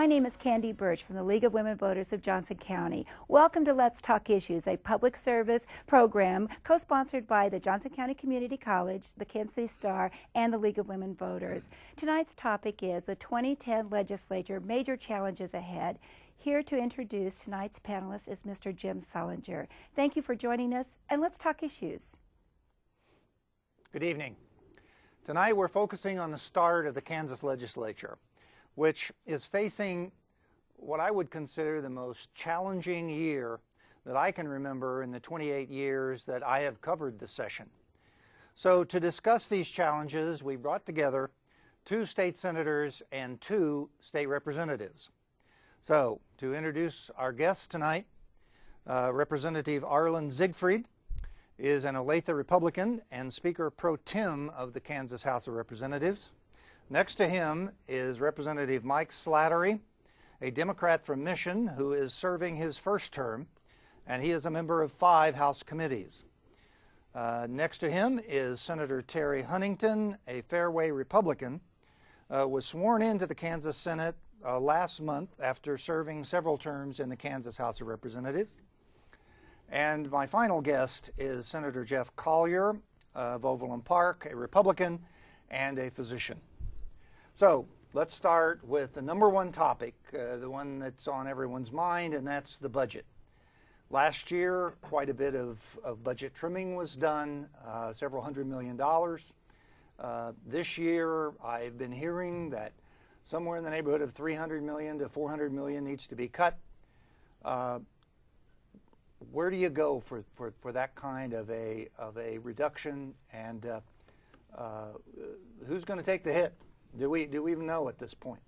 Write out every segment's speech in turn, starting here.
My name is Candy Birch from the League of Women Voters of Johnson County. Welcome to Let's Talk Issues, a public service program co-sponsored by the Johnson County Community College, the Kansas City Star, and the League of Women Voters. Tonight's topic is the 2010 Legislature, major challenges ahead. Here to introduce tonight's panelist is Mr. Jim Sullinger. Thank you for joining us, and let's talk issues. Good evening. Tonight we're focusing on the start of the Kansas Legislature, which is facing what I would consider the most challenging year that I can remember in the 28 years that I have covered the session. So to discuss these challenges, we brought together 2 state senators and 2 state representatives. So to introduce our guests tonight, Representative Arlen Siegfried is an Olathe Republican and Speaker Pro Tem of the Kansas House of Representatives. Next to him is Representative Mike Slattery, a Democrat from Mission who is serving his first term, and he is a member of 5 House committees. Next to him is Senator Terry Huntington, a Fairway Republican, was sworn into the Kansas Senate last month after serving several terms in the Kansas House of Representatives. And my final guest is Senator Jeff Collier of Overland Park, a Republican and a physician. So let's start with the number one topic, the one that's on everyone's mind, and that's the budget. Last year, quite a bit of budget trimming was done, several $100 million. This year, I've been hearing that somewhere in the neighborhood of $300 million to $400 million needs to be cut. Where do you go for that kind of a reduction, and who's going to take the hit? Do we even know at this point?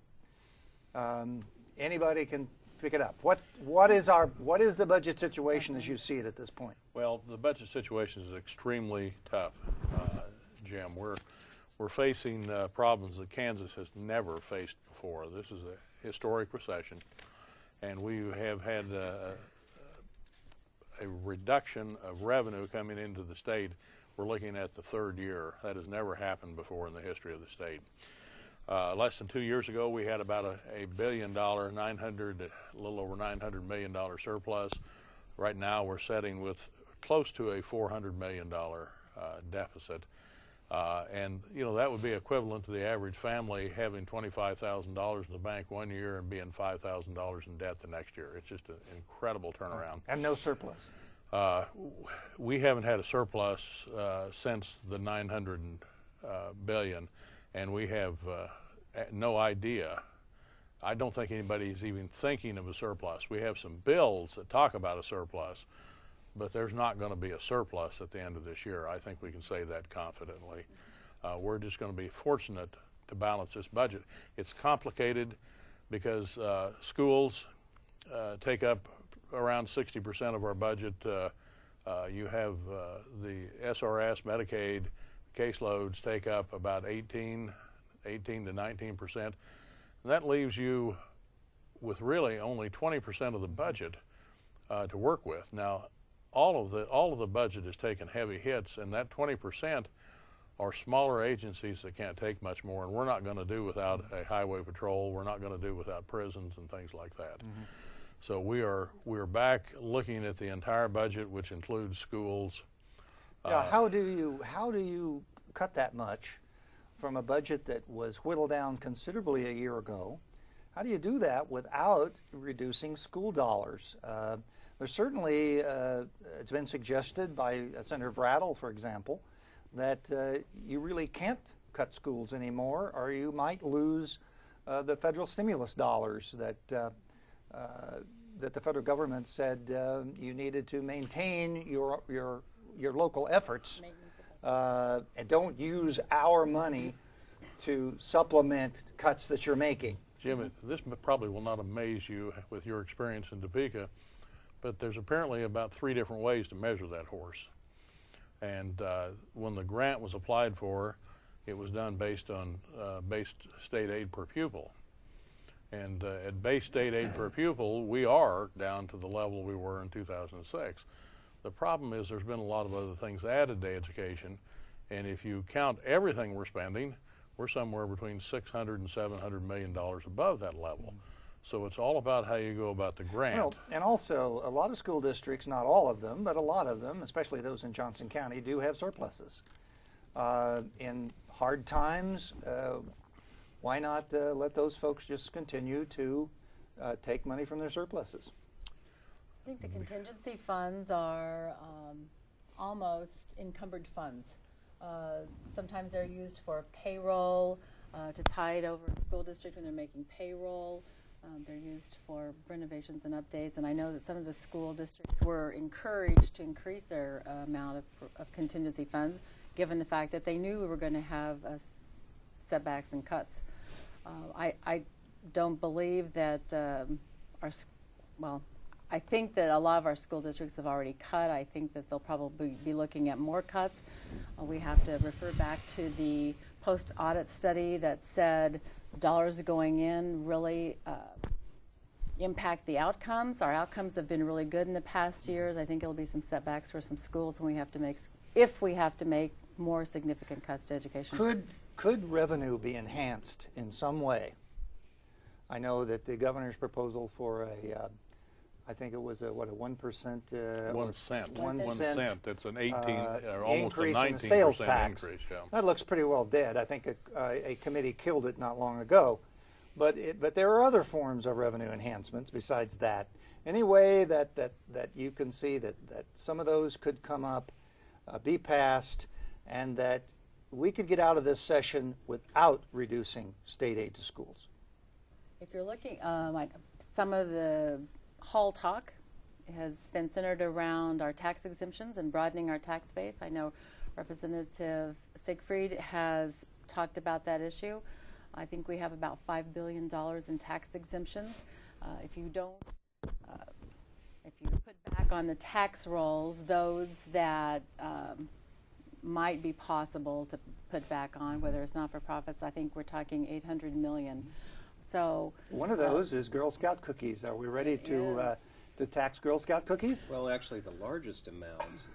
Anybody can pick it up. What is the budget situation as you see it at this point? Well, the budget situation is extremely tough, Jim. We're facing problems that Kansas has never faced before. This is a historic recession, and we have had a reduction of revenue coming into the state. We're looking at the 3rd year. That has never happened before in the history of the state. Less than 2 years ago, we had about a $1 billion, a little over $900 million surplus. Right now, we're sitting with close to a $400 million deficit. And, you know, that would be equivalent to the average family having $25,000 in the bank one year and being $5,000 in debt the next year. It's just an incredible turnaround. And no surplus. We haven't had a surplus since the $900 billion, and we have no idea. I don't think anybody's even thinking of a surplus. We have some bills that talk about a surplus, but there's not going to be a surplus at the end of this year. I think we can say that confidently. We're just going to be fortunate to balance this budget. It's complicated because schools take up around 60% of our budget. You have the SRS, Medicaid, caseloads take up about 18 to 19%. And that leaves you with really only 20% of the budget to work with. Now, all of the budget has taken heavy hits, and that 20% are smaller agencies that can't take much more, and we're not going to do without a highway patrol. We're not going to do without prisons and things like that. Mm-hmm. So we're back looking at the entire budget, which includes schools. Now, how do you cut that much from a budget that was whittled down considerably a year ago? How do you do that without reducing school dollars? There's certainly, it's been suggested by Senator Brattle, for example, that you really can't cut schools anymore, or you might lose the federal stimulus dollars that the federal government said you needed to maintain your local efforts, and don't use our money to supplement cuts that you're making. Jim, this probably will not amaze you with your experience in Topeka, but there's apparently about 3 different ways to measure that horse. And when the grant was applied for, it was done based on base state aid per pupil. And at base state aid per pupil, we are down to the level we were in 2006. The problem is there's been a lot of other things added to education, and if you count everything we're spending, we're somewhere between $600 and $700 million above that level. So it's all about how you go about the grant. Well, and also a lot of school districts, not all of them, but a lot of them, especially those in Johnson County, do have surpluses. In hard times, why not let those folks just continue to take money from their surpluses? I think the contingency funds are almost encumbered funds. Sometimes they're used for payroll, to tide over the school district when they're making payroll. They're used for renovations and updates, and I know that some of the school districts were encouraged to increase their amount of contingency funds, given the fact that they knew we were going to have setbacks and cuts. I don't believe that I think that a lot of our school districts have already cut. I think that they'll probably be looking at more cuts. We have to refer back to the post-audit study that said dollars going in really impact the outcomes. Our outcomes have been really good in the past years. I think there'll be some setbacks for some schools when we have to make, if we have to make more significant cuts to education. Could revenue be enhanced in some way? I know that the governor's proposal for a I think it was a 1%. 1 cent. 1 cent. It's an 18 or almost a increase 19% in the sales tax. increase. Yeah. That looks pretty well dead. I think a committee killed it not long ago. But there are other forms of revenue enhancements besides that. Any way that you can see that some of those could come up, be passed, and that we could get out of this session without reducing state aid to schools? If you're looking, some of the hall talk has been centered around our tax exemptions and broadening our tax base. I know Representative Siegfried has talked about that issue. I think we have about $5 billion in tax exemptions. If you put back on the tax rolls those that might be possible to put back on, whether it's not-for-profits, I think we're talking $800 million. So one of those is Girl Scout cookies. Are we ready to tax Girl Scout cookies? Well, actually, the largest amount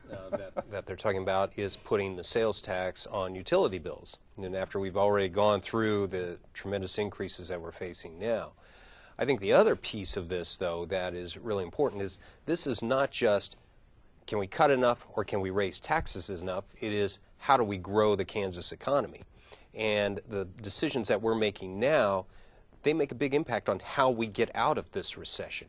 that they're talking about is putting the sales tax on utility bills. And after we've already gone through the tremendous increases that we're facing now. I think the other piece of this, though, that is really important is this is not just can we cut enough or can we raise taxes enough. It is how do we grow the Kansas economy. And the decisions that we're making now, they make a big impact on how we get out of this recession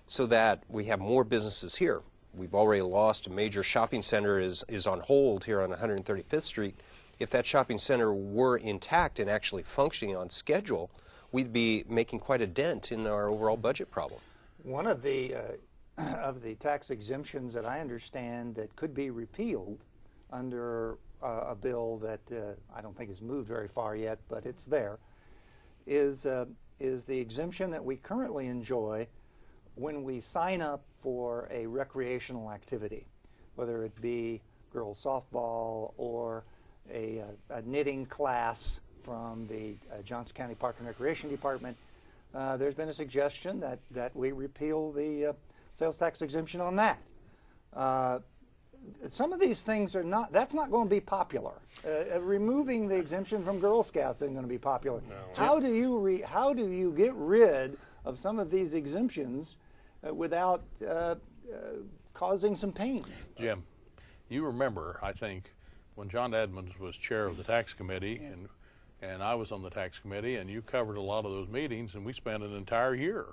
so that we have more businesses here. We've already lost a major shopping center is on hold here on 135th Street. If that shopping center were intact and actually functioning on schedule, we'd be making quite a dent in our overall budget problem. One of the tax exemptions that I understand that could be repealed under a bill that I don't think has moved very far yet, but it's there, is the exemption that we currently enjoy when we sign up for a recreational activity, whether it be girls softball or a knitting class from the Johnson County Park and Recreation Department. There's been a suggestion that we repeal the sales tax exemption on that. Some of these things are not, that's not going to be popular. Removing the exemption from Girl Scouts isn't going to be popular. No. How do you get rid of some of these exemptions without causing some pain? Jim, you remember, I think, when John Edmonds was chair of the tax committee, and I was on the tax committee, and you covered a lot of those meetings, and we spent an entire year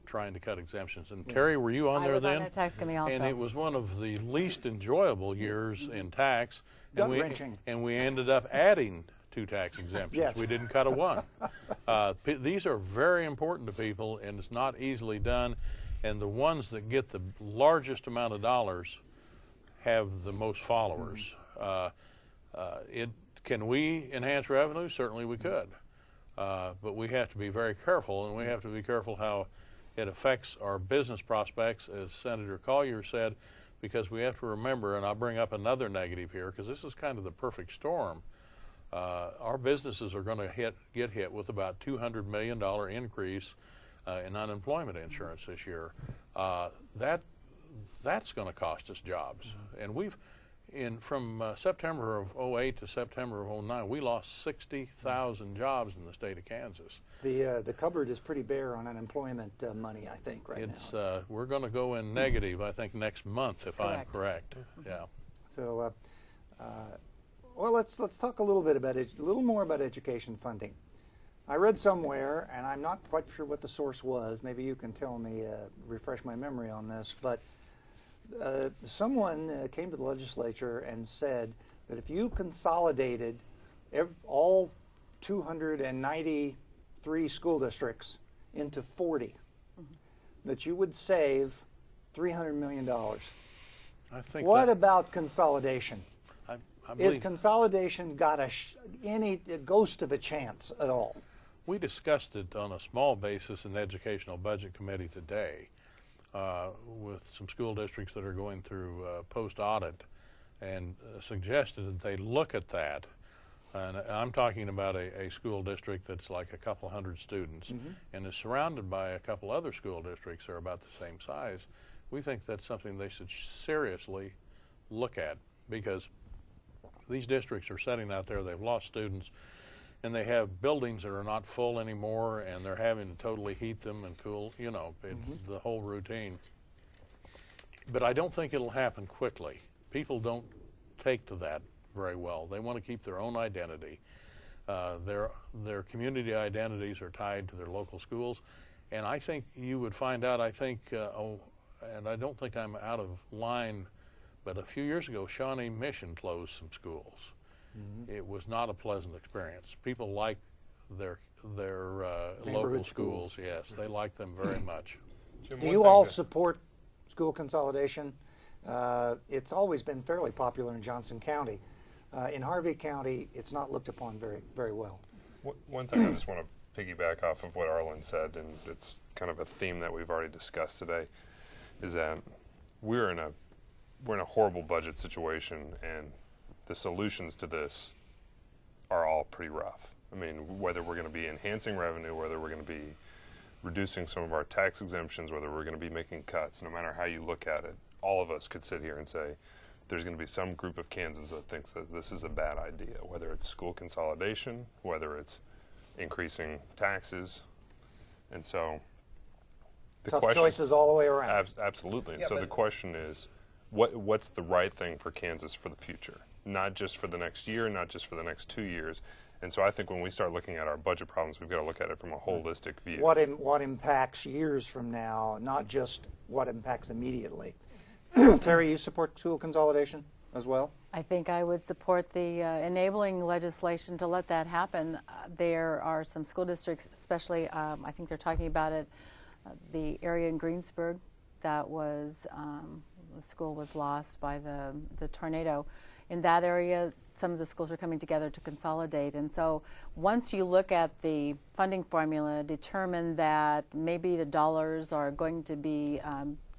trying to cut exemptions. And Terry, were you on there then? I was on the tax committee also. And it was one of the least enjoyable years in tax. Gut-wrenching. And we ended up adding 2 tax exemptions. Yes. We didn't cut a 1. These are very important to people, and it's not easily done. And the ones that get the largest amount of dollars have the most followers. Can we enhance revenue? Certainly we could. But we have to be very careful, and we have to be careful how it affects our business prospects, as Senator Collier said, because we have to remember, and I'll bring up another negative here, because this is kind of the perfect storm. Our businesses are going to get hit with about $200 million increase in unemployment insurance this year. That's going to cost us jobs. And From September of '08 to September of '09, we lost 60,000 jobs in the state of Kansas. The cupboard is pretty bare on unemployment money, I think, right now. We're going to go in negative, I think, next month, if I'm correct. Yeah. So, well, let's talk a little more about education funding. I read somewhere, and I'm not quite sure what the source was. Maybe you can tell me, refresh my memory on this. But someone came to the legislature and said that if you consolidated all 293 school districts into 40, that you would save $300 million. I think what about consolidation? I Is consolidation got any ghost of a chance at all? We discussed it on a small basis in the Educational Budget Committee today with some school districts that are going through post-audit, and suggested that they look at that. And I'm talking about a school district that's like a couple hundred students and is surrounded by a couple other school districts that are about the same size. We think that's something they should seriously look at, because these districts are sitting out there, they've lost students, and they have buildings that are not full anymore, and they're having to totally heat them and cool, you know, the whole routine. But I don't think it'll happen quickly. People don't take to that very well. They want to keep their own identity. Their community identities are tied to their local schools, and I think you would find out, and I don't think I'm out of line, but a few years ago, Shawnee Mission closed some schools. It was not a pleasant experience. People like their local schools. Yes, they like them very much. Jim, do you all support school consolidation? It's always been fairly popular in Johnson County. In Harvey County, it's not looked upon very well. One thing I just want to piggyback off of what Arlen said, and it's kind of a theme that we've already discussed today, is that we're in a horrible budget situation, and the solutions to this are all pretty rough. I mean, whether we're going to be enhancing revenue, whether we're going to be reducing some of our tax exemptions, whether we're going to be making cuts, no matter how you look at it, all of us could sit here and say there's going to be some group of Kansans that thinks that this is a bad idea, whether it's school consolidation, whether it's increasing taxes. And so the tough choices all the way around. Absolutely. And so the question is, what's the right thing for Kansas for the future? Not just for the next year, not just for the next 2 years. And so I think when we start looking at our budget problems, we've got to look at it from a holistic view. What impacts years from now, not just what impacts immediately. Terry, you support school consolidation as well? I think I would support the enabling legislation to let that happen. There are some school districts, especially I think they're talking about it, the area in Greensburg that was, the school was lost by the tornado. In that area, some of the schools are coming together to consolidate. And so once you look at the funding formula, determine that maybe the dollars are going to be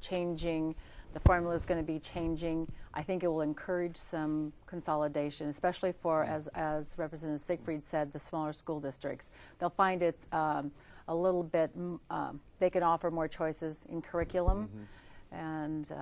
changing, the formula is going to be changing, I think it will encourage some consolidation, especially for, as Representative Siegfried said, the smaller school districts. They'll find it's a little bit, they can offer more choices in curriculum and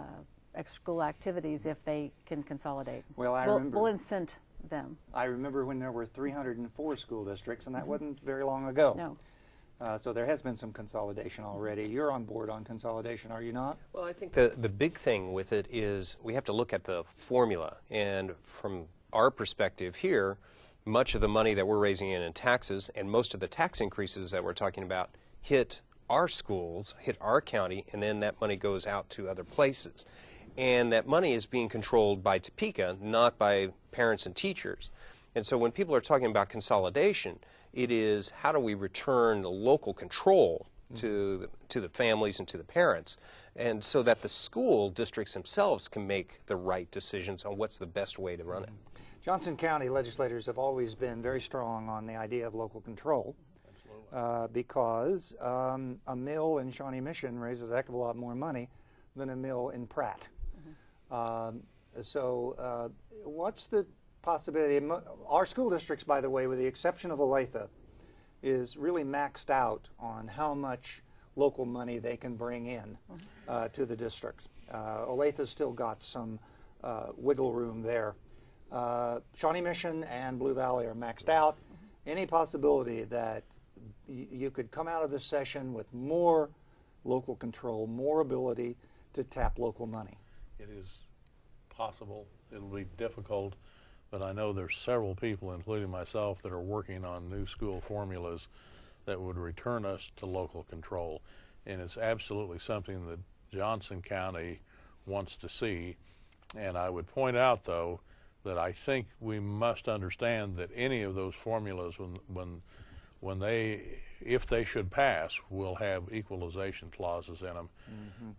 extra-school activities if they can consolidate. Well, we'll incent them. I remember when there were 304 school districts, and that wasn't very long ago. No. So there has been some consolidation already. You're on board on consolidation, are you not? Well, I think the big thing with it is we have to look at the formula. And from our perspective here, much of the money that we're raising in taxes and most of the tax increases that we're talking about hit our schools, hit our county, and then that money goes out to other places. And that money is being controlled by Topeka, not by parents and teachers. And so when people are talking about consolidation, it is how do we return the local control to the families and to the parents, and so that the school districts themselves can make the right decisions on what's the best way to run it. Johnson County legislators have always been very strong on the idea of local control because a mill in Shawnee Mission raises a heck of a lot more money than a mill in Pratt. So what's the possibility? Our school districts, by the way, with the exception of Olathe, is really maxed out on how much local money they can bring in to the districts. Olathe still got some wiggle room there. Shawnee Mission and Blue Valley are maxed out. Any possibility that you could come out of this session with more local control, more ability to tap local money? It is possible. It'll be difficult, but I know there's several people, including myself, that are working on new school formulas that would return us to local control. And it's absolutely something that Johnson County wants to see. And I would point out, though, that I think we must understand that any of those formulas, when they, if they should pass, will have equalization clauses in them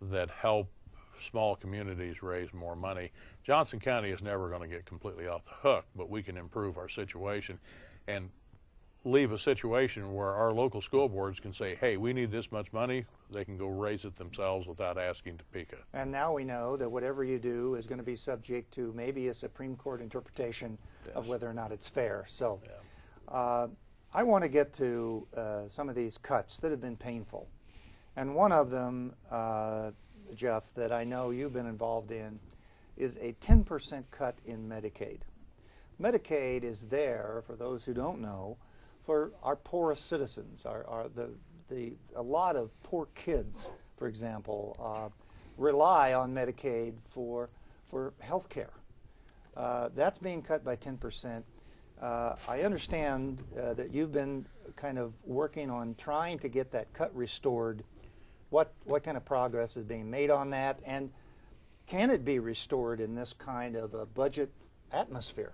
that help small communities raise more money. Johnson County is never going to get completely off the hook, but we can improve our situation and leave a situation where our local school boards can say, hey, we need this much money. They can go raise it themselves without asking Topeka. And now we know that whatever you do is going to be subject to maybe a Supreme Court interpretation of whether or not it's fair. So I want to get to some of these cuts that have been painful. And one of them, Jeff, that I know you've been involved in is a 10% cut in Medicaid. Medicaid is there, for those who don't know, for our poorest citizens. A lot of poor kids, for example, rely on Medicaid for health care. That's being cut by 10%. I understand that you've been kind of working on trying to get that cut restored. What kind of progress is being made on that, and can it be restored in this kind of a budget atmosphere?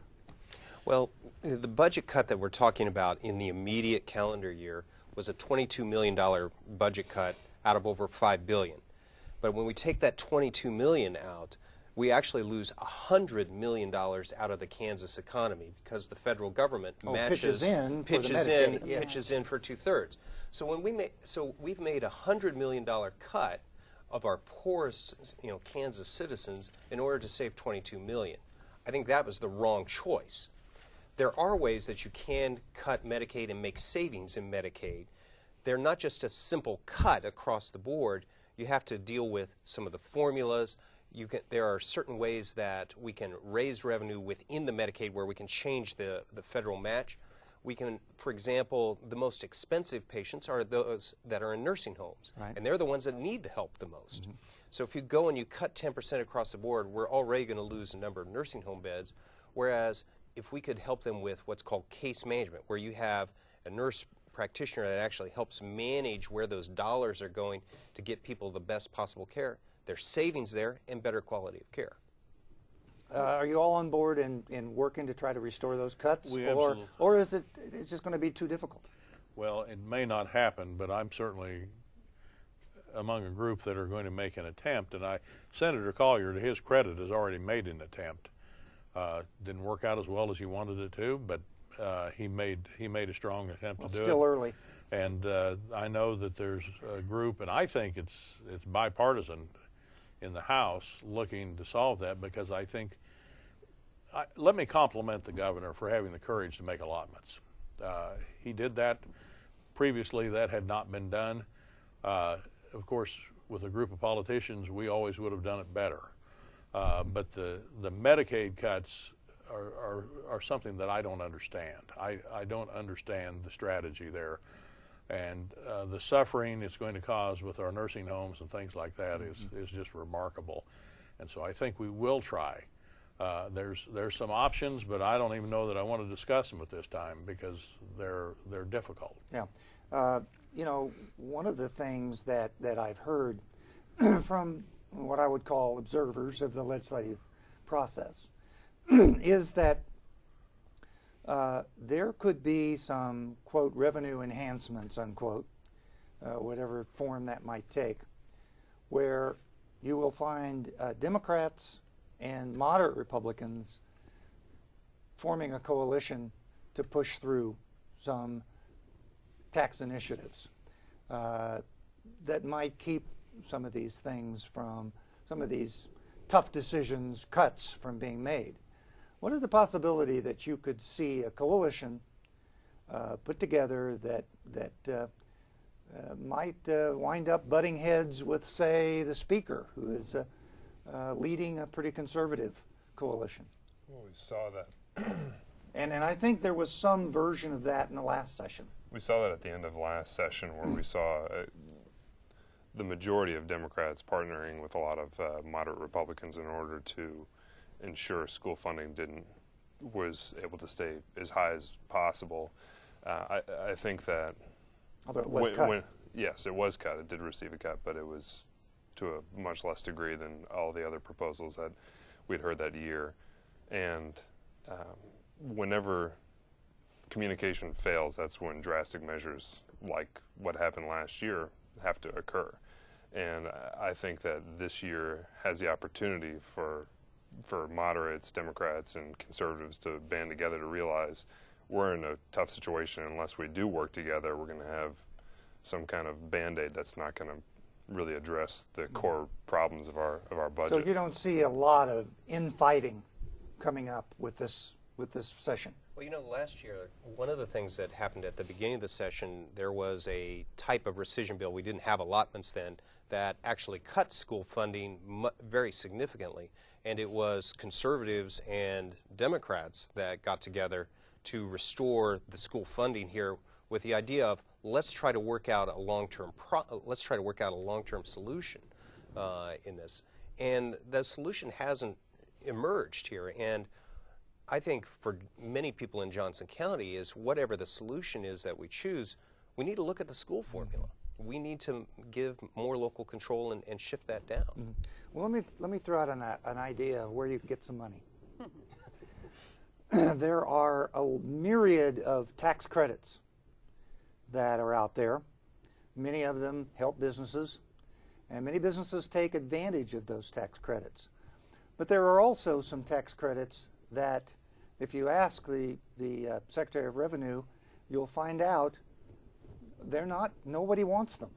Well, the budget cut that we're talking about in the immediate calendar year was a $22 million budget cut out of over $5 billion. But when we take that $22 million out, we actually lose $100 million out of the Kansas economy because the federal government pitches in for 2/3. So when we've made a $100 million cut of our poorest, Kansas citizens in order to save $22 million. I think that was the wrong choice. There are ways that you can cut Medicaid and make savings in Medicaid. They're not just a simple cut across the board. You have to deal with some of the formulas. There are certain ways that we can raise revenue within the Medicaid where we can change the federal match. We can, for example, the most expensive patients are those that are in nursing homes, and they're the ones that need the help the most. So if you go and you cut 10% across the board, we're already going to lose a number of nursing home beds, whereas if we could help them with what's called case management, where you have a nurse practitioner that actually helps manage where those dollars are going to get people the best possible care, there's savings there and better quality of care. Are you all on board in working to try to restore those cuts, or is it's just going to be too difficult? Well, it may not happen, but I'm certainly among a group that are going to make an attempt. And Senator Collier, to his credit, has already made an attempt. Didn't work out as well as he wanted it to, but he made a strong attempt to do it. Still early. And I know that there's a group, and I think it's bipartisan in the House looking to solve that, because I think, let me compliment the governor for having the courage to make allotments. He did that. Previously, that had not been done. Of course, with a group of politicians, we always would have done it better. But the Medicaid cuts are something that I don't understand. I don't understand the strategy there. And the suffering it's going to cause with our nursing homes and things like that is just remarkable. And so I think we will try. There's some options, but I don't even know that I want to discuss them at this time because they're difficult. Yeah. One of the things that I've heard from what I would call observers of the legislative process is that there could be some, quote, revenue enhancements, unquote, whatever form that might take, where you will find Democrats and moderate Republicans forming a coalition to push through some tax initiatives that might keep some of these things from, some of these tough decisions, cuts from being made. What is the possibility that you could see a coalition put together that might wind up butting heads with, say, the Speaker, who is leading a pretty conservative coalition. Well, we saw that. And I think there was some version of that in the last session. We saw that at the end of last session, where we saw the majority of Democrats partnering with a lot of moderate Republicans in order to ensure school funding was able to stay as high as possible. I think that Although it was cut. Yes, it was cut. It did receive a cut, but it was to a much less degree than all the other proposals that we'd heard that year. And whenever communication fails, that's when drastic measures like what happened last year have to occur. And I think that this year has the opportunity for moderates, Democrats, and conservatives to band together to realize we're in a tough situation. Unless we do work together, we're going to have some kind of Band-Aid that's not going to really address the core problems of our budget. So you don't see a lot of infighting coming up with this session? Well, you know, last year, one of the things that happened at the beginning of the session, there was a type of rescission bill. We didn't have allotments then that actually cut school funding very significantly. And it was conservatives and Democrats that got together to restore the school funding here with the idea of let's try to work out a long-term solution in this. And the solution hasn't emerged here. And I think for many people in Johnson County is whatever the solution is that we choose, we need to look at the school formula. We need to give more local control and shift that down. Mm-hmm. Well, let me throw out an idea of where you can get some money. There are a myriad of tax credits that are out there. Many of them help businesses, and many businesses take advantage of those tax credits. But there are also some tax credits that, if you ask the Secretary of Revenue, you'll find out nobody wants them.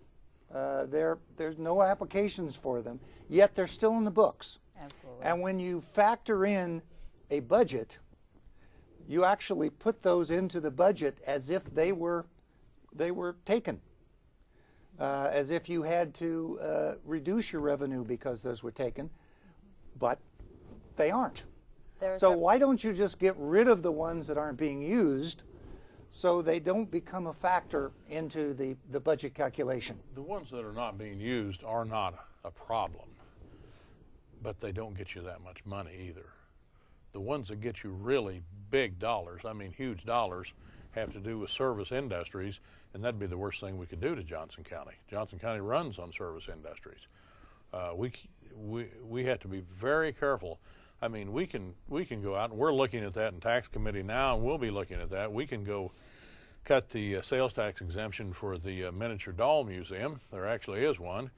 There's no applications for them, yet they're still in the books. Absolutely. And when you factor in a budget, you actually put those into the budget as if they were taken, as if you had to reduce your revenue because those were taken, but they aren't. So why don't you just get rid of the ones that aren't being used so they don't become a factor into the budget calculation? The ones that are not being used are not a problem, but they don't get you that much money either. The ones that get you really big dollars, I mean huge dollars, have to do with service industries, and that'd be the worst thing we could do to Johnson County. Johnson County runs on service industries. We have to be very careful. I mean, we can go out, and we're looking at that in tax committee now, and we'll be looking at that. We can go cut the sales tax exemption for the miniature doll museum. There actually is one,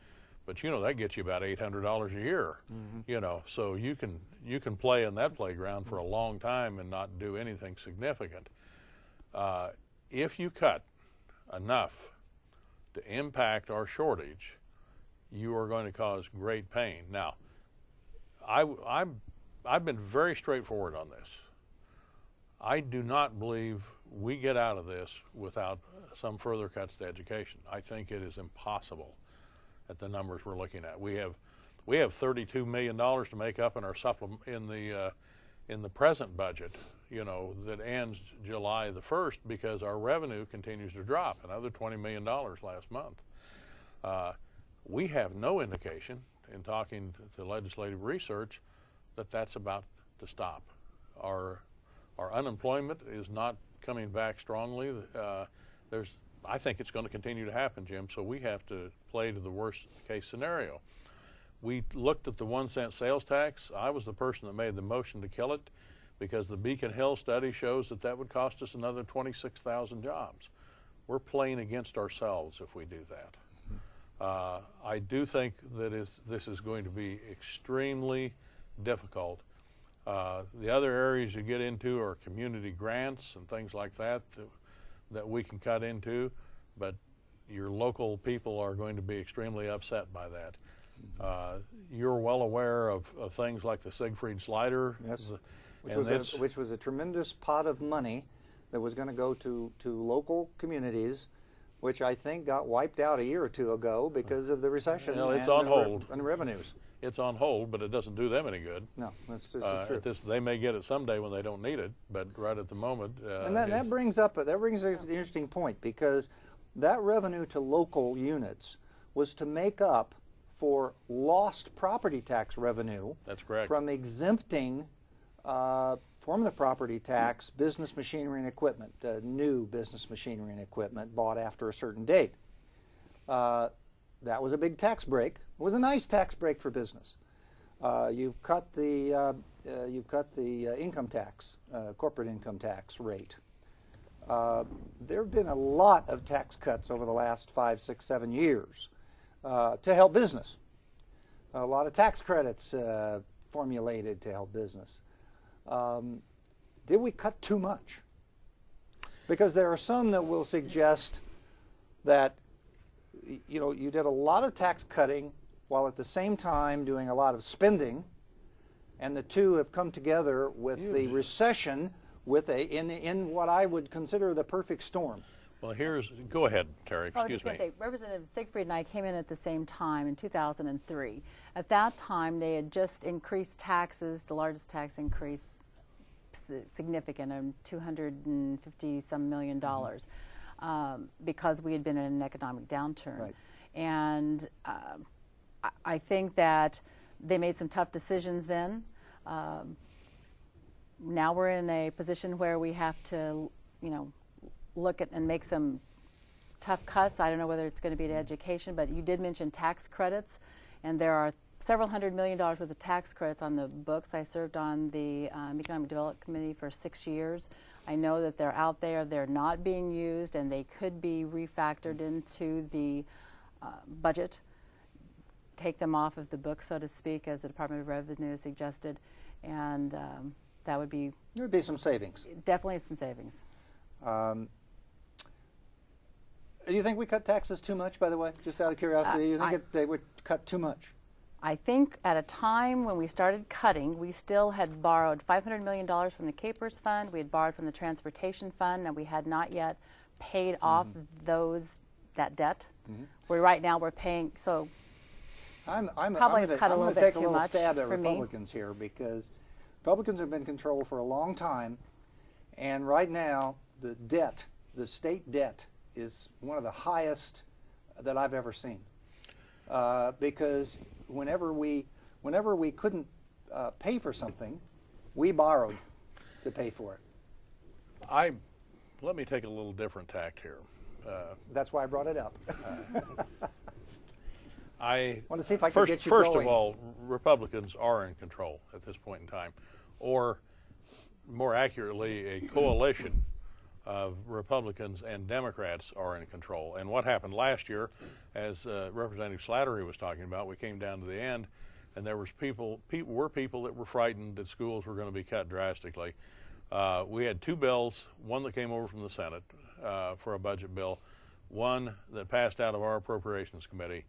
but you know that gets you about $800 a year. Mm-hmm. You know, so you can play in that playground for a long time and not do anything significant. If you cut enough to impact our shortage, you are going to cause great pain. Now, I've been very straightforward on this. I do not believe we get out of this without some further cuts to education. I think it is impossible at the numbers we're looking at. We have $32 million to make up in our supplement in the present budget, you know, that ends July the 1st because our revenue continues to drop, another $20 million last month. We have no indication in talking to legislative research that that's about to stop. Our unemployment is not coming back strongly. I think it's going to continue to happen, Jim, so we have to play to the worst case scenario. We looked at the 1-cent sales tax. I was the person that made the motion to kill it because the Beacon Hill study shows that would cost us another 26,000 jobs. We're playing against ourselves if we do that. I do think that this is going to be extremely difficult. The other areas you get into are community grants and things like that we can cut into, but your local people are going to be extremely upset by that. You're well aware of things like the Siegfried slider. Yes, which was a tremendous pot of money that was going to go to local communities, which I think got wiped out a year or two ago because of the recession it's on hold. And revenues. it's on hold, but it doesn't do them any good. No, that's true. They may get it someday when they don't need it, but right at the moment. And that brings an interesting point, because that revenue to local units was to make up for lost property tax revenue. That's correct. From exempting from the property tax business machinery and equipment, new business machinery and equipment bought after a certain date. That was a big tax break. It was a nice tax break for business. You've cut the income tax, corporate income tax rate. There have been a lot of tax cuts over the last 5, 6, 7 years to help business. A lot of tax credits formulated to help business. Did we cut too much? Because there are some that will suggest that you did a lot of tax cutting while at the same time doing a lot of spending, and the two have come together with the recession in what I would consider the perfect storm. Well, go ahead, Terry, I was just going to say, Representative Siegfried and I came in at the same time in 2003. At that time, they had just increased taxes, the largest tax increase, significant, $250-some million, because we had been in an economic downturn. Right. And I think that they made some tough decisions then. Now we're in a position where we have to, look at and make some tough cuts. I don't know whether it's going to be to education, but you did mention tax credits, and there are several $100 million worth of tax credits on the books. I served on the Economic Development Committee for 6 years. I know that they're out there, they're not being used, and they could be refactored into the budget, take them off of the book, so to speak, as the Department of Revenue suggested, and that would be... There would be some savings. Definitely some savings. Do you think we cut taxes too much, by the way? Just out of curiosity, do you think they would cut too much? I think at a time when we started cutting, we still had borrowed $500 million from the Capers Fund, we had borrowed from the Transportation Fund, and we had not yet paid off that debt. Where right now we're paying, so I'm probably going cut a little bit too much to take a little stab at for me. Republicans here, because Republicans have been in control for a long time, and right now the state debt, is one of the highest that I've ever seen. Because whenever we couldn't pay for something, we borrowed to pay for it. Let me take a little different tact here. That's why I brought it up. I want to see if I can get you going. First of all, Republicans are in control at this point in time, or more accurately, a coalition of Republicans and Democrats are in control. And what happened last year, as Representative Slattery was talking about, we came down to the end, and there was people that were frightened that schools were going to be cut drastically. We had two bills, one that came over from the Senate for a budget bill, one that passed out of our Appropriations Committee.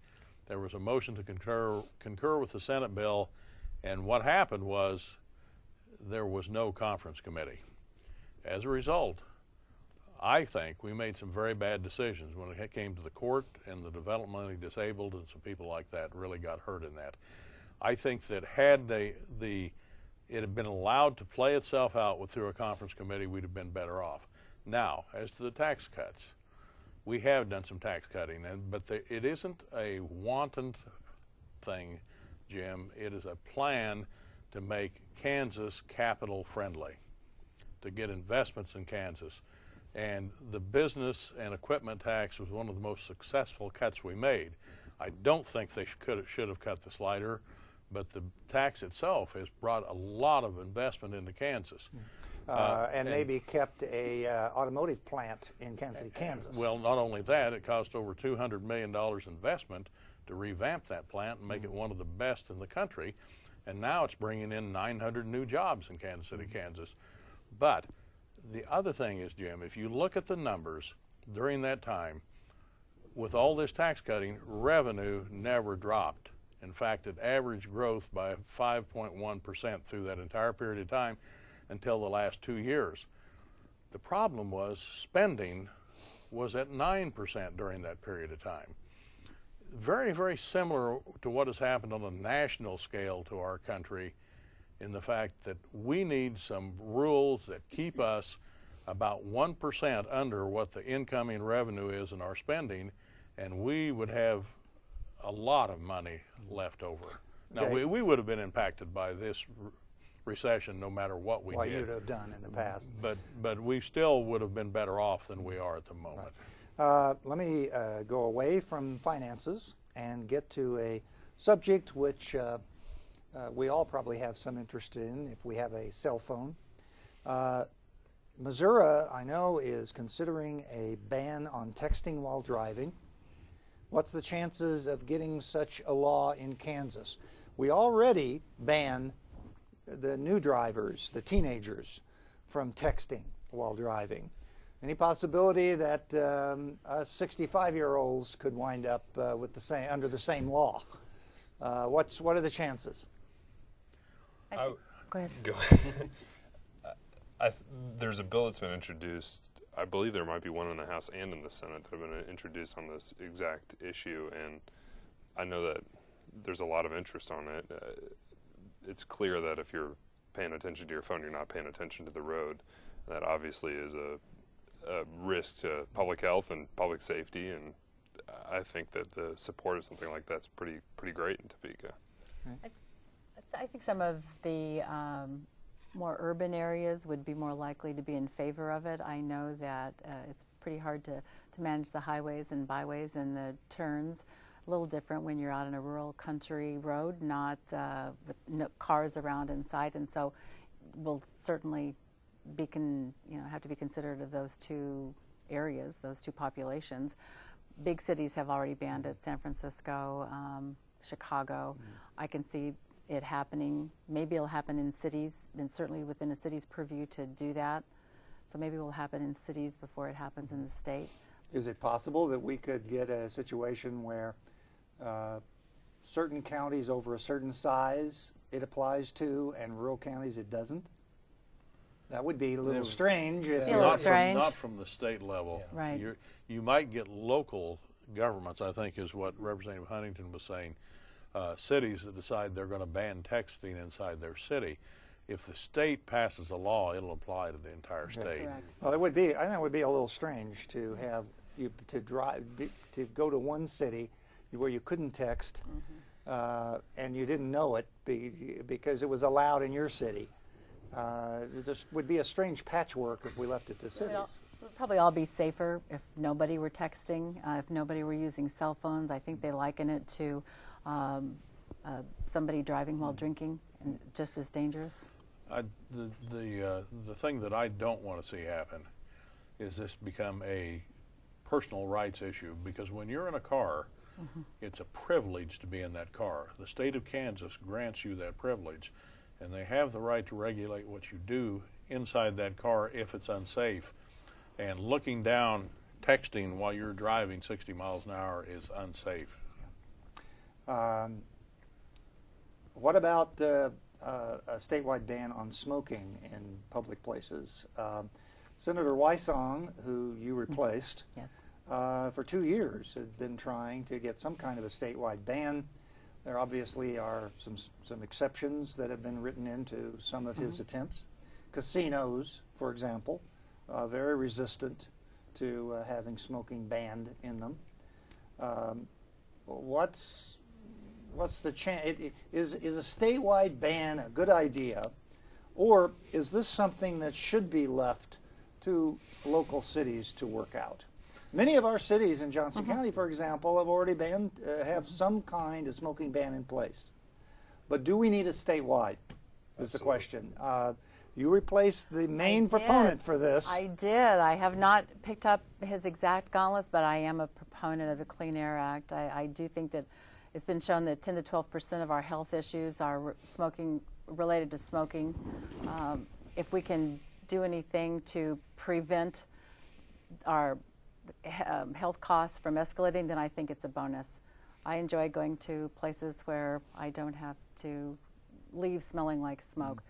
There was a motion to concur with the Senate bill, and what happened was there was no conference committee. As a result, I think we made some very bad decisions when it came to the court, and the developmentally disabled and some people like that really got hurt in that. I think that had it had been allowed to play itself out through a conference committee, we'd have been better off. Now, as to the tax cuts, we have done some tax cutting, but it isn't a wanton thing, Jim. It is a plan to make Kansas capital friendly, to get investments in Kansas. And the business and equipment tax was one of the most successful cuts we made. I don't think they should have cut the slider, but the tax itself has brought a lot of investment into Kansas. And maybe kept a automotive plant in Kansas City, Kansas. Well, not only that, it cost over $200 million investment to revamp that plant and make it one of the best in the country. And now it's bringing in 900 new jobs in Kansas City, Kansas. But the other thing is, Jim, if you look at the numbers during that time, with all this tax cutting, revenue never dropped. In fact, it averaged growth by 5.1% through that entire period of time until the last 2 years. The problem was spending was at 9% during that period of time. very, very similar to what has happened on a national scale to our country, in the fact that we need some rules that keep us about 1% under what the incoming revenue is in our spending, and we would have a lot of money left over. Now, Okay. we would have been impacted by this recession no matter what we What did. you'd have done in the past. But we still would have been better off than we are at the moment. Let me go away from finances and get to a subject which we all probably have some interest in if we have a cell phone. Missouri, I know, is considering a ban on texting while driving. What's the chances of getting such a law in Kansas? We already ban the new drivers, the teenagers, from texting while driving. Any possibility that us 65-year-olds could wind up with the same, under the same law? What are the chances? Go ahead. Go. There's a bill that's been introduced. I believe there might be one in the House and in the Senate that have been introduced on this exact issue, and I know that there's a lot of interest on it. It's clear that if you're paying attention to your phone, you're not paying attention to the road. That obviously is a risk to public health and public safety, and I think that the support of something like that's pretty great in Topeka. I think some of the more urban areas would be more likely to be in favor of it. I know that it's pretty hard to manage the highways and byways and the turns. A little different when you're out on a rural country road, not with no cars around inside, and so we'll certainly have to be considerate of those two areas, those two populations. Big cities have already banned it: San Francisco, Chicago. I can see it happening. Maybe it'll happen in cities, and certainly within a city's purview to do that. So maybe it will happen in cities before it happens in the state. Is it possible that we could get a situation where certain counties over a certain size it applies to, and rural counties it doesn't? That would be a little strange. If Not from the state level. Yeah. Right. You might get local governments, I think is what Representative Huntington was saying, cities that decide they're going to ban texting inside their city. If the state passes a law, it'll apply to the entire state. Correct. Well, it would be. I think it would be a little strange to have you to go to one city where you couldn't text, and you didn't know it because it was allowed in your city. It just would be a strange patchwork if we left it to cities. It would probably all be safer if nobody were texting, if nobody were using cell phones. I think they liken it to somebody driving while drinking, and just as dangerous. The thing that I don't want to see happen is this become a personal rights issue, because when you're in a car, it's a privilege to be in that car. The state of Kansas grants you that privilege, and they have the right to regulate what you do inside that car if it's unsafe. And looking down, texting while you're driving 60 miles an hour is unsafe. What about a statewide ban on smoking in public places? Senator Wysong, who you replaced, Yes. For 2 years had been trying to get some kind of a statewide ban. There obviously are some exceptions that have been written into some of his attempts. Casinos, for example, very resistant to having smoking banned in them. What's the chance? Is a statewide ban a good idea, or is this something that should be left to local cities to work out? Many of our cities in Johnson County, for example, have already have some kind of smoking ban in place. But do we need a statewide, is the question. You replaced the main proponent for this. I did. I have not picked up his exact gauntlets, but I am a proponent of the Clean Air Act. I do think that it's been shown that 10 to 12% of our health issues are related to smoking. If we can do anything to prevent our health costs from escalating, then I think it's a bonus. I enjoy going to places where I don't have to leave smelling like smoke.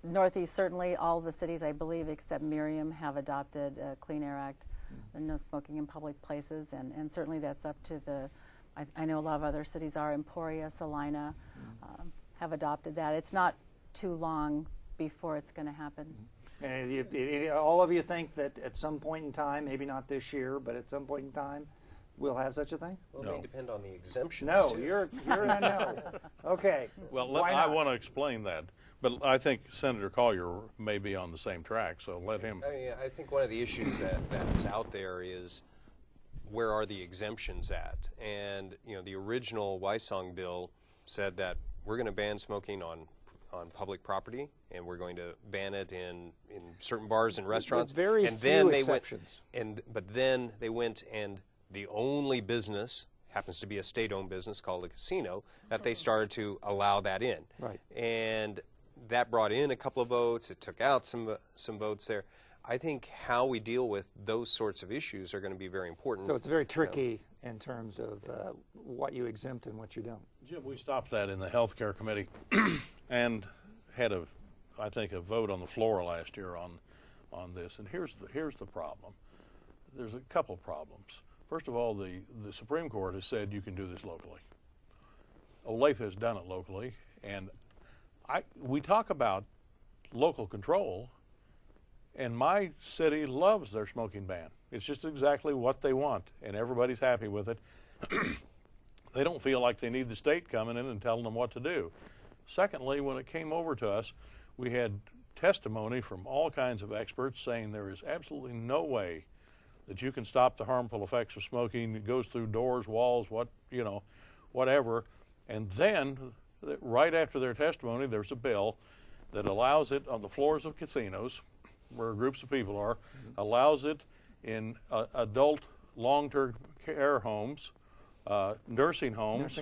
Northeast, certainly all the cities, I believe, except Miriam, have adopted a Clean Air Act and no smoking in public places, and certainly that's up to the I know a lot of other cities are. Emporia, Salina have adopted that. It's not too long before it's going to happen. And all of you think that at some point in time, maybe not this year, but at some point in time, we'll have such a thing? Well, it may depend on the exemptions. No, too. you're a no. Okay. Well, Why I not? want to explain that, but I think Senator Collier may be on the same track, so let him. I think one of the issues that is out there is where are the exemptions at? And the original Wysong bill said that we're going to ban smoking on public property, and we're going to ban it in certain bars and restaurants. With very and few then they exceptions. but then they went and the only business happens to be a state-owned business called a casino that they started to allow that in. Right. And that brought in a couple of votes. It took out some votes there. I think how we deal with those sorts of issues are going to be very important. So it's very tricky in terms of what you exempt and what you don't. Jim, we stopped that in the Healthcare Committee and had I think a vote on the floor last year on this. And here's the problem. There's a couple problems. First of all, the Supreme Court has said you can do this locally. Olathe has done it locally, and we talk about local control, and my city loves their smoking ban. It's just exactly what they want, and everybody's happy with it. They don't feel like they need the state coming in and telling them what to do. Secondly, when it came over to us, we had testimony from all kinds of experts saying there is absolutely no way that you can stop the harmful effects of smoking. It goes through doors, walls, whatever. And then, right after their testimony, there's a bill that allows it on the floors of casinos, where groups of people are, allows it in adult long-term care homes, nursing homes.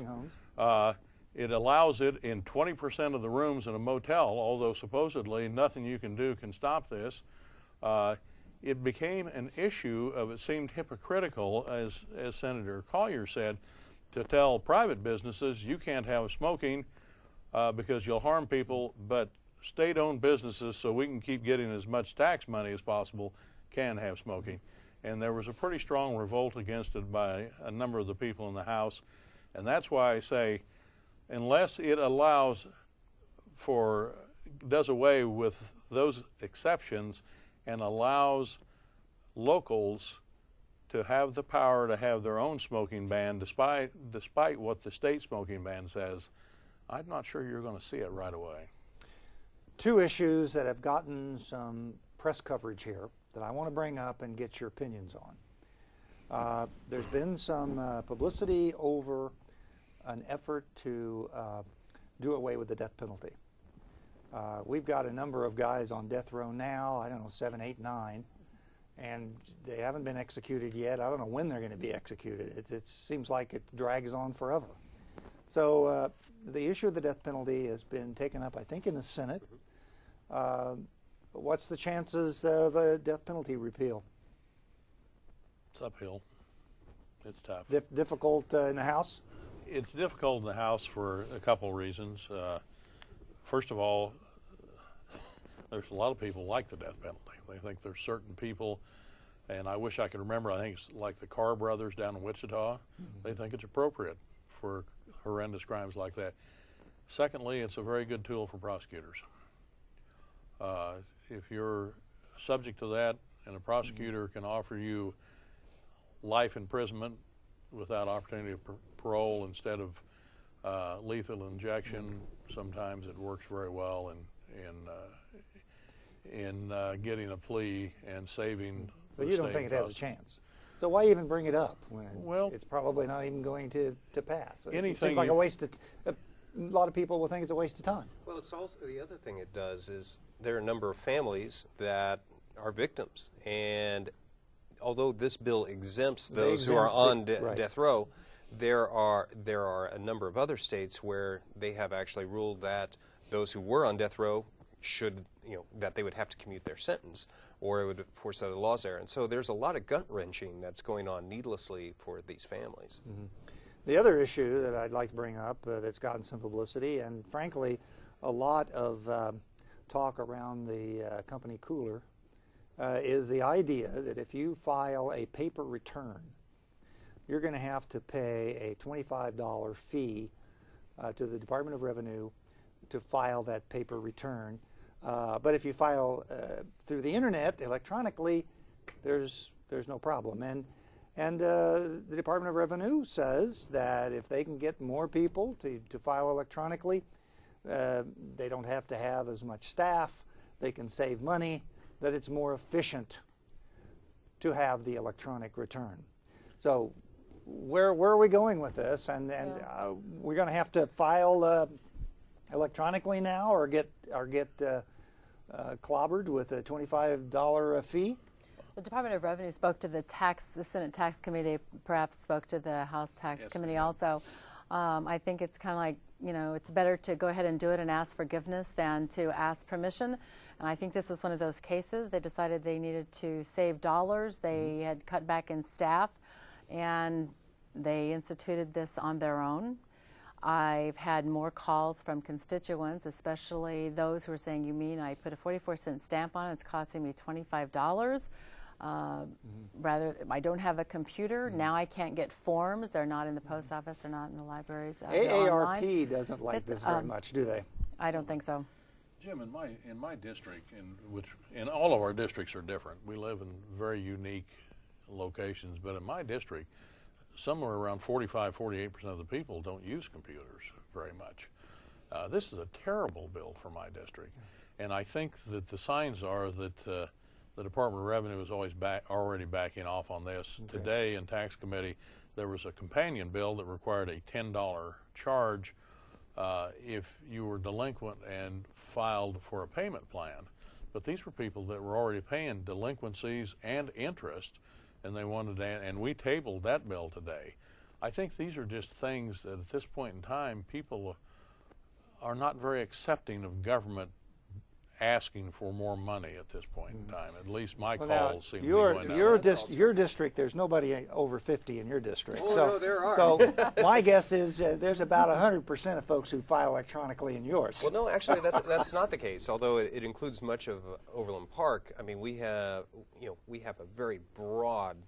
It allows it in 20% of the rooms in a motel, although supposedly nothing you can do can stop this. It became an issue of, it seemed hypocritical, as Senator Collier said, to tell private businesses you can't have smoking because you'll harm people, but state-owned businesses, so we can keep getting as much tax money as possible, can have smoking. And there was a pretty strong revolt against it by a number of the people in the House. And that's why I say, unless it does away with those exceptions and allows locals to have the power to have their own smoking ban, despite what the state smoking ban says, I'm not sure you're going to see it right away. Two issues that have gotten some press coverage here that I want to bring up and get your opinions on. There's been some publicity over an effort to do away with the death penalty. We've got a number of guys on death row now, I don't know, 7, 8, 9, and they haven't been executed yet. I don't know when they're going to be executed. It seems like it drags on forever. So the issue of the death penalty has been taken up, I think, in the Senate. What's the chances of a death penalty repeal? It's uphill. It's tough. Difficult in the House? It's difficult in the House for a couple reasons. First of all, there's a lot of people like the death penalty. They think there's certain people, and I wish I could remember, I think it's like the Carr brothers down in Wichita. They think it's appropriate for horrendous crimes like that. Secondly, it's a very good tool for prosecutors. If you're subject to that and a prosecutor can offer you life imprisonment without opportunity of parole instead of lethal injection, sometimes it works very well in getting a plea and saving. But you don't think it has a chance. So why even bring it up when it's probably not even going to pass? It seems like a waste of. A lot of people will think it's a waste of time. Well, it's also the other thing it does is there are a number of families that are victims, and although this bill exempts those who are on death row, there are a number of other states where they have actually ruled that those who were on death row should, that they would have to commute their sentence, or it would force other laws there. And so there's a lot of gut-wrenching that's going on needlessly for these families. The other issue that I'd like to bring up that's gotten some publicity and, frankly, a lot of talk around the company Cooler is the idea that if you file a paper return, you're going to have to pay a $25 fee to the Department of Revenue to file that paper return. But if you file through the internet electronically, there's no problem. And the Department of Revenue says that if they can get more people to file electronically, they don't have to have as much staff, they can save money, that it's more efficient to have the electronic return. So where are we going with this? And we're going to have to file electronically now, or get clobbered with a $25 fee? The Department of Revenue spoke to the Senate Tax Committee, perhaps spoke to the House Tax Committee also. I think it's kind of like, you know, it's better to go ahead and do it and ask forgiveness than to ask permission. And I think this was one of those cases. They decided they needed to save dollars. They had cut back in staff, and they instituted this on their own. I've had more calls from constituents, especially those who are saying, you mean I put a 44-cent stamp on it, it's costing me $25? Rather, I don't have a computer. Now I can't get forms. They're not in the post office. They're not in the libraries. AARP doesn't like this very much, do they? I don't think so. Jim, in my district, in all of our districts are different. We live in very unique locations, but in my district, somewhere around 45–48% of the people don't use computers very much. This is a terrible bill for my district, and I think that the signs are that the Department of Revenue is already backing off on this. Okay. Today in Tax Committee, there was a companion bill that required a $10 charge if you were delinquent and filed for a payment plan. But these were people that were already paying delinquencies and interest, and they wanted to, and we tabled that bill today. I think these are just things that at this point in time, people are not very accepting of government asking for more money at this point in time. At least my calls seem to be going down. Your district, there's nobody over 50 in your district. Oh, no, there are. So my guess is there's about 100% of folks who file electronically in yours. Well, no, actually, that's not the case. Although it includes much of Overland Park. I mean, we have a very broad,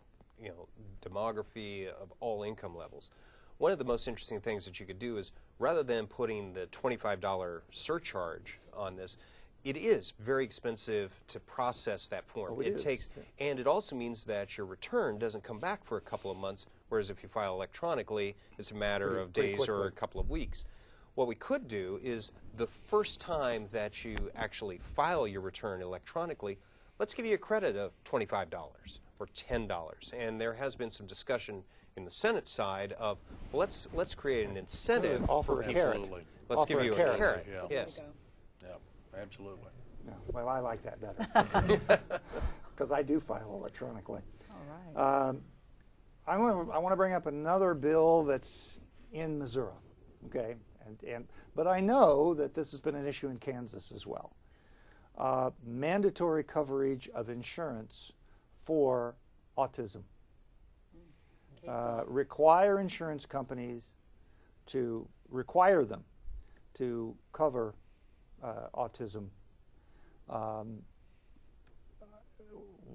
demography of all income levels. One of the most interesting things that you could do is, rather than putting the $25 surcharge on this, it is very expensive to process that form. And it also means that your return doesn't come back for a couple of months, whereas if you file electronically, it's a matter of days or a couple of weeks. What we could do is, the first time that you actually file your return electronically, let's give you a credit of $25 or $10. And there has been some discussion in the Senate side of, well, let's create an incentive. Offer a carrot. Let's give you a carrot. Yeah. Yes. Absolutely. Yeah, well, I like that better because I do file electronically. All right. I want to bring up another bill that's in Missouri, okay? But I know that this has been an issue in Kansas as well. Mandatory coverage of insurance for autism. Require insurance companies to require them to cover autism.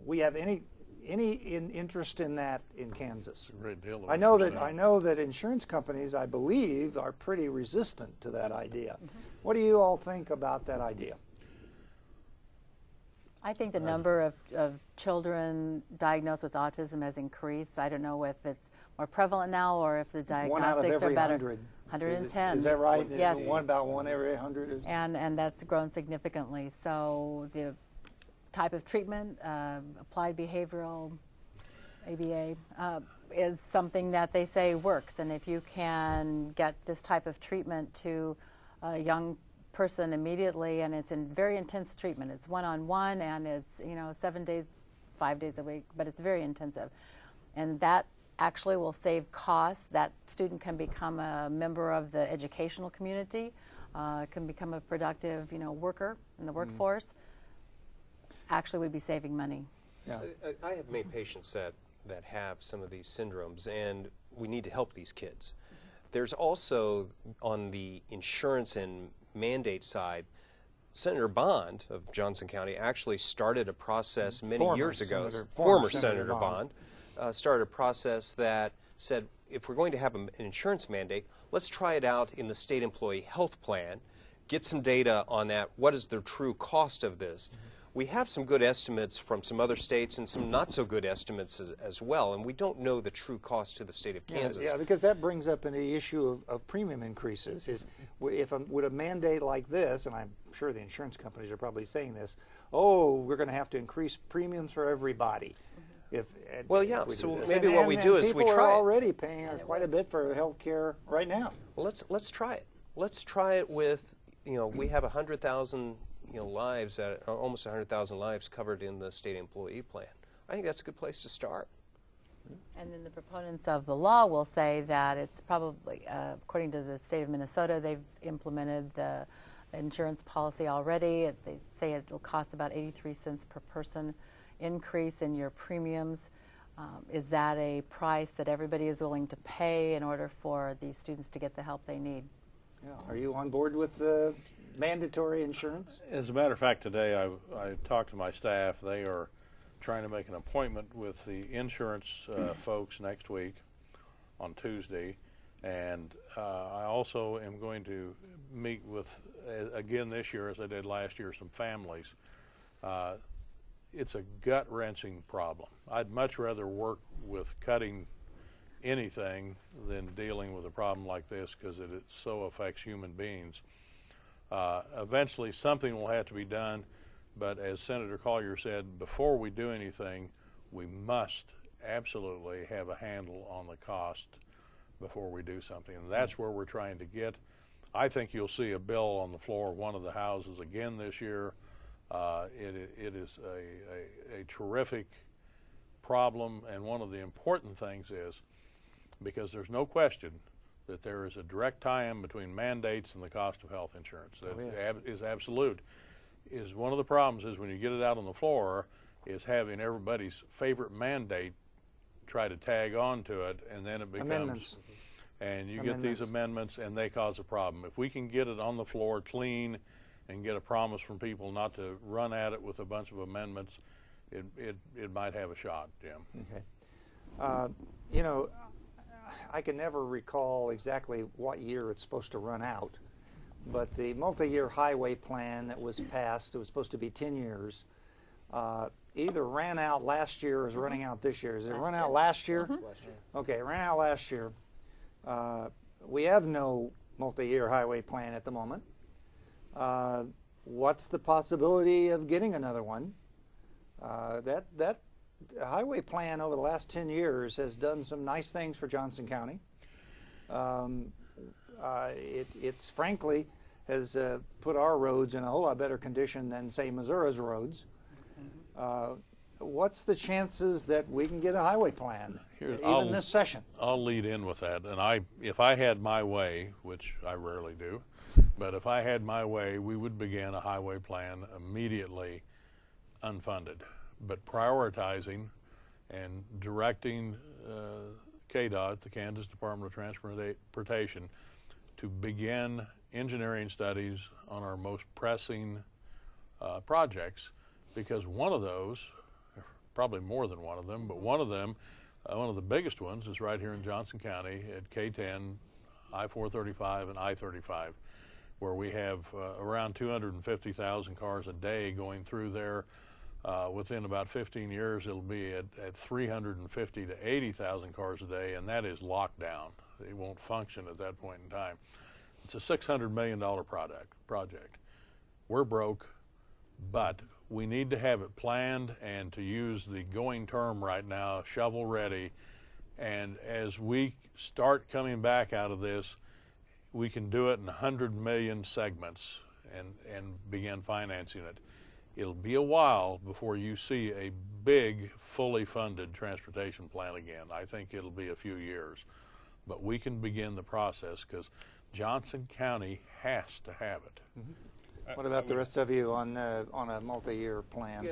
We have any interest in that in Kansas? A great deal of I know that insurance companies, I believe, are pretty resistant to that idea. What do you all think about that idea? I think the number of children diagnosed with autism has increased. I don't know if it's more prevalent now or if the diagnostics are better. 110. Is that right? Yes. About one every 100? And that's grown significantly. So the type of treatment, applied behavioral, ABA, is something that they say works. And if you can get this type of treatment to a young person immediately, and it's in very intense treatment. It's one-on-one, and it's 7 days, 5 days a week, but it's very intensive. And that actually will save costs. That student can become a member of the educational community, can become a productive, worker in the workforce. Actually, we'd be saving money. Yeah. I have made patients that have some of these syndromes, and we need to help these kids. There's also, on the insurance and mandate side, Senator Bond of Johnson County actually started a process many years ago. Former Senator Bond started a process that said, if we're going to have an insurance mandate, let's try it out in the state employee health plan, get some data on that. What is the true cost of this? We have some good estimates from some other states and some not so good estimates as well, and we don't know the true cost to the state of Kansas. Yeah, because that brings up an issue of premium increases. Is if would a mandate like this, and I'm sure the insurance companies are probably saying this, oh, we're going to have to increase premiums for everybody. Well, yeah, so maybe what we do is we try it. People are already paying quite a bit for health care right now. Well, let's try it. Let's try it with, we have 100,000 lives, almost 100,000 lives covered in the state employee plan. I think that's a good place to start. And then the proponents of the law will say that it's probably, according to the state of Minnesota, they've implemented the insurance policy already. They say it'll cost about 83 cents per person increase in your premiums. Is that a price that everybody is willing to pay in order for these students to get the help they need? Yeah. Are you on board with the mandatory insurance? As a matter of fact, today I talked to my staff. They are trying to make an appointment with the insurance folks next week on Tuesday, and I also am going to meet with, again this year as I did last year, some families. It's a gut-wrenching problem. I'd much rather work with cutting anything than dealing with a problem like this because it so affects human beings. Eventually something will have to be done, but as Senator Collier said, before we do anything, we must absolutely have a handle on the cost before we do something, and that's where we're trying to get. I think you'll see a bill on the floor of one of the houses again this year. It is a terrific problem, and one of the important things is, because there's no question that there is a direct tie-in between mandates and the cost of health insurance. That is absolute. Is one of the problems is when you get it out on the floor is having everybody's favorite mandate try to tag on to it, and then it becomes amendments. And you get these amendments and they cause a problem. If we can get it on the floor clean and get a promise from people not to run at it with a bunch of amendments, it might have a shot, Jim. Okay. I can never recall exactly what year it's supposed to run out, but the multi-year highway plan that was passed, it was supposed to be 10 years, either ran out last year or is running out this year. Is it run out last year? Last year. Okay, it ran out last year. We have no multi-year highway plan at the moment. What's the possibility of getting another one? That highway plan over the last 10 years has done some nice things for Johnson County. It's frankly has put our roads in a whole lot better condition than, say, Missouri's roads. What's the chances that we can get a highway plan even this session? I'll lead in with that, and if I had my way, which I rarely do, but if I had my way, we would begin a highway plan immediately, unfunded, but prioritizing and directing KDOT, the Kansas Department of Transportation, to begin engineering studies on our most pressing projects, because one of those, probably more than one of them, but one of them, one of the biggest ones is right here in Johnson County at K10, I-435 and I-35, where we have around 250,000 cars a day going through there. Within about 15 years, it'll be at 350 to 80,000 cars a day, and that is locked down. It won't function at that point in time. It's a $600 million project. We're broke, but we need to have it planned and, to use the going term right now, shovel ready. And as we start coming back out of this, we can do it in 100 million segments and begin financing it. It'll be a while before you see a big, fully funded transportation plan again. I think it'll be a few years. But we can begin the process because Johnson County has to have it. Mm-hmm. What about the rest of you on a multi-year plan?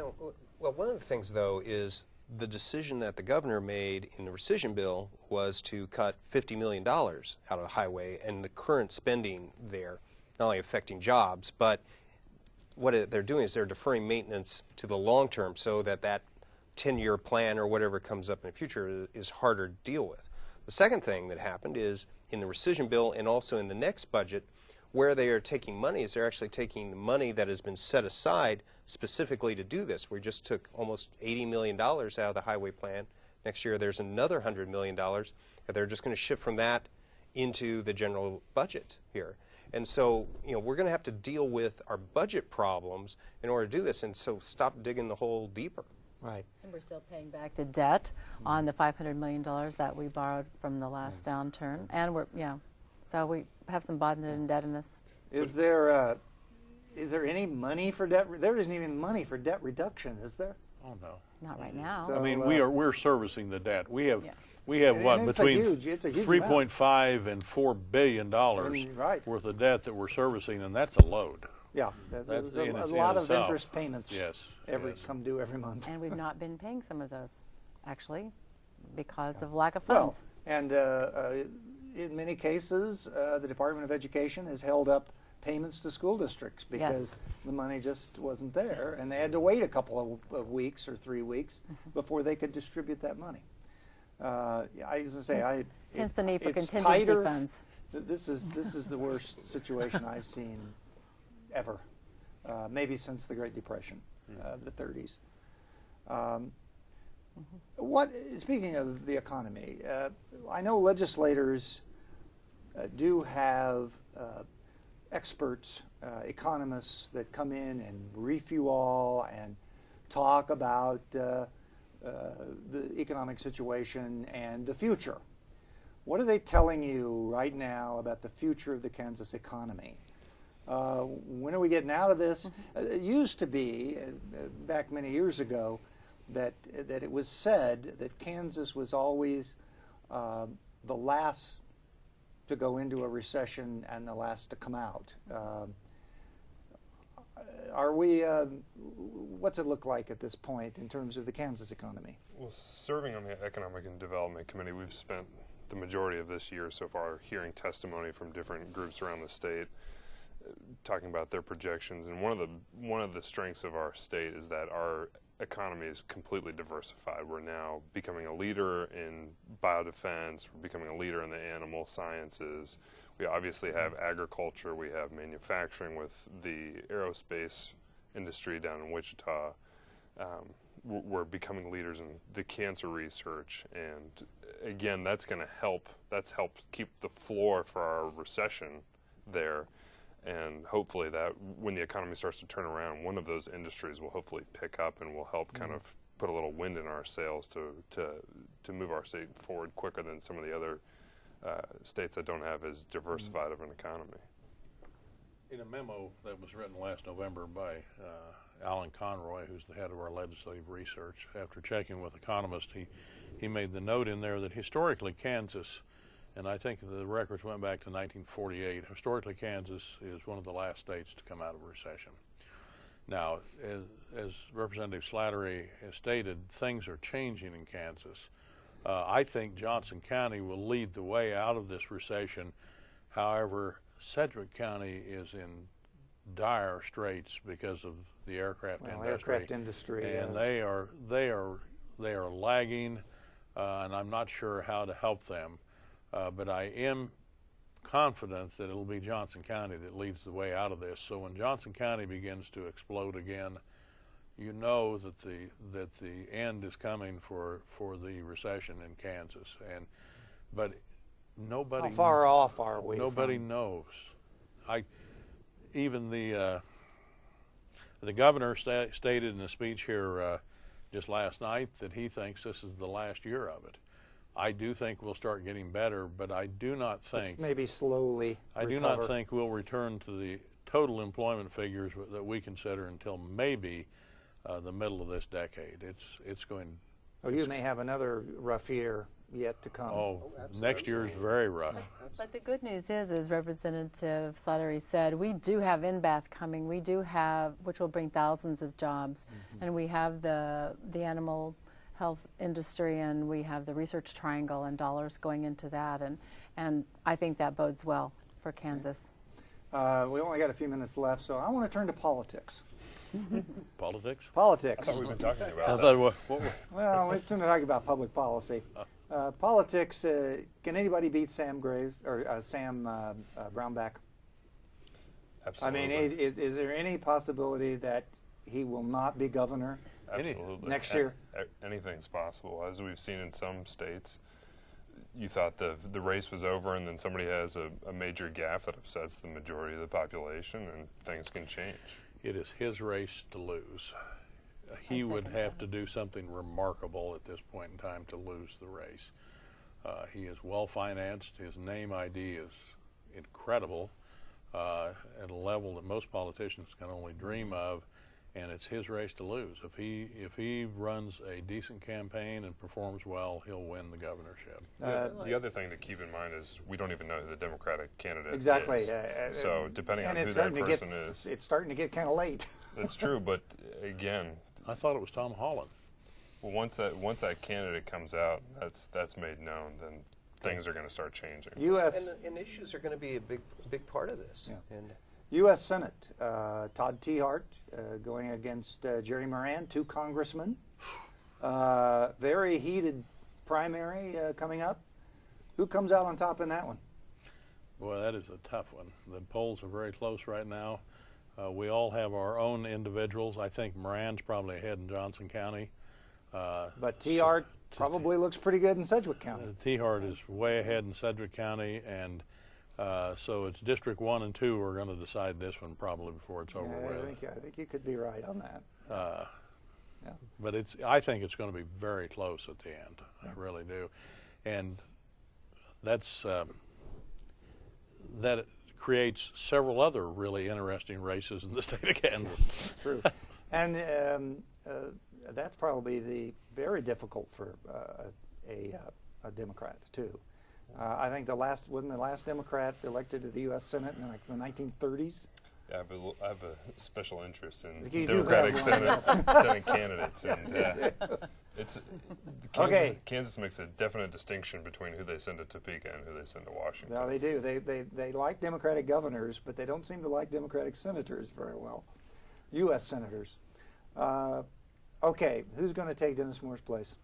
Well, one of the things, though, is the decision that the governor made in the rescission bill was to cut $50 million out of the highway, and the current spending there, not only affecting jobs, but what they're doing is they're deferring maintenance to the long term so that 10-year plan or whatever comes up in the future is harder to deal with. The second thing that happened is in the rescission bill and also in the next budget, where they are taking money is they're actually taking the money that has been set aside specifically to do this. We just took almost $80 million out of the highway plan. Next year there's another $100 million, and they're just going to shift from that into the general budget here. And so, we're going to have to deal with our budget problems in order to do this, and so stop digging the hole deeper. Right. And we're still paying back the debt on the $500 million that we borrowed from the last downturn. And so we have some bonded indebtedness. Is there any money for debt? There isn't even money for debt reduction, is there? Oh no. Not right now. So, I mean, we're servicing the debt. We have And what it's between it's a huge 3.5 and $4 billion right. worth of debt that we're servicing, and that's a load. Yeah, That's there's in a its- lot in of itself. interest payments Yes. come due every month. And we've not been paying some of those, actually, because of lack of Well, funds. and in many cases, the Department of Education has held up payments to school districts because the money just wasn't there, and they had to wait a couple of weeks or 3 weeks before they could distribute that money. I was going to say, Hence the need for it's contingency tighter. funds. This is the worst situation I've seen ever, maybe since the Great Depression of the 30s. Speaking of the economy, I know legislators do have experts, economists that come in and brief you all and talk about the economic situation and the future. What are they telling you right now about the future of the Kansas economy? When are we getting out of this? It used to be, back many years ago, that it was said that Kansas was always the last to go into a recession and the last to come out. Are we? What's it look like at this point in terms of the Kansas economy? Well, serving on the Economic and Development Committee, we've spent the majority of this year so far hearing testimony from different groups around the state, talking about their projections. And one of the strengths of our state is that our economy is completely diversified. We're now becoming a leader in biodefense. We're becoming a leader in the animal sciences. We obviously have agriculture. We have manufacturing with the aerospace industry down in Wichita. We're becoming leaders in the cancer research, and again, that's going to help. That's helped keep the floor for our recession there, and hopefully that when the economy starts to turn around, one of those industries will hopefully pick up and will help kind of put a little wind in our sails to move our state forward quicker than some of the other states that don't have as diversified of an economy. In a memo that was written last November by Alan Conroy, who's the head of our legislative research, after checking with economists, he made the note in there that historically Kansas, and I think the records went back to 1948, historically Kansas is one of the last states to come out of a recession. Now, as Representative Slattery has stated, things are changing in Kansas. I think Johnson County will lead the way out of this recession. However, Sedgwick County is in dire straits because of the aircraft industry. And yes. they are lagging, and I'm not sure how to help them. But I am confident that it'll be Johnson County that leads the way out of this. So when Johnson County begins to explode again, you know that the end is coming for the recession in Kansas. But nobody. How far off are we? Nobody knows. Even the governor stated in a speech here just last night that he thinks this is the last year of it. I do think we'll start getting better, but I do not think maybe slowly. I do not think we'll return to the total employment figures that we consider until maybe the middle of this decade. It's going. Oh, you may have another rough year yet to come. Oh, next year is very rough. But the good news is, as Representative Slattery said, we do have NBATH coming. We do have, which will bring thousands of jobs, and we have the animal health industry, and we have the research triangle and dollars going into that, and I think that bodes well for Kansas. We only got a few minutes left, so I want to turn to politics. Politics? Politics. I thought we've been talking I about that. thought, what, Well, we're going to talk about public policy. Politics, can anybody beat Sam Graves or Sam Brownback? Absolutely. I mean, is there any possibility that he will not be governor Absolutely. next year? Anything's possible. As we've seen in some states, you thought the race was over, and then somebody has a major gaffe that upsets the majority of the population, and things can change. It is his race to lose. He would have to do something remarkable at this point in time to lose the race. He is well financed. His name ID is incredible at a level that most politicians can only dream of, and it's his race to lose. If he runs a decent campaign and performs well, he'll win the governorship. The other thing to keep in mind is we don't even know who the Democratic candidate Exactly. is. So depending on who that person is. It's starting to get kind of late. That's true, but again, I thought it was Tom Holland. well, once that candidate comes out, that's made known, then things are going to start changing. U.S. And issues are going to be a big part of this. Yeah. And U.S. Senate, Todd Tiahrt going against Jerry Moran, 2 congressmen. Very heated primary coming up. Who comes out on top in that one? Boy, that is a tough one. The polls are very close right now. We all have our own individuals. I think Moran's probably ahead in Johnson County. But Tiahrt probably looks pretty good in Sedgwick County. Tiahrt is way ahead in Sedgwick County, and so it's District 1 and 2 are going to decide this one probably before it's over with. I think you could be right on that. Yeah. But I think it's going to be very close at the end. I really do. And that creates several other really interesting races in the state of Kansas. True. And that's probably very difficult for a Democrat, too. I think wasn't the last Democrat elected to the U.S. Senate in the 1930s? Yeah, I have a special interest in You do Democratic have Senate candidates, and it's Kansas makes a definite distinction between who they send to Topeka and who they send to Washington. No, they do. They like Democratic governors, but they don't seem to like Democratic senators very well. U.S. senators. Okay, who's going to take Dennis Moore's place?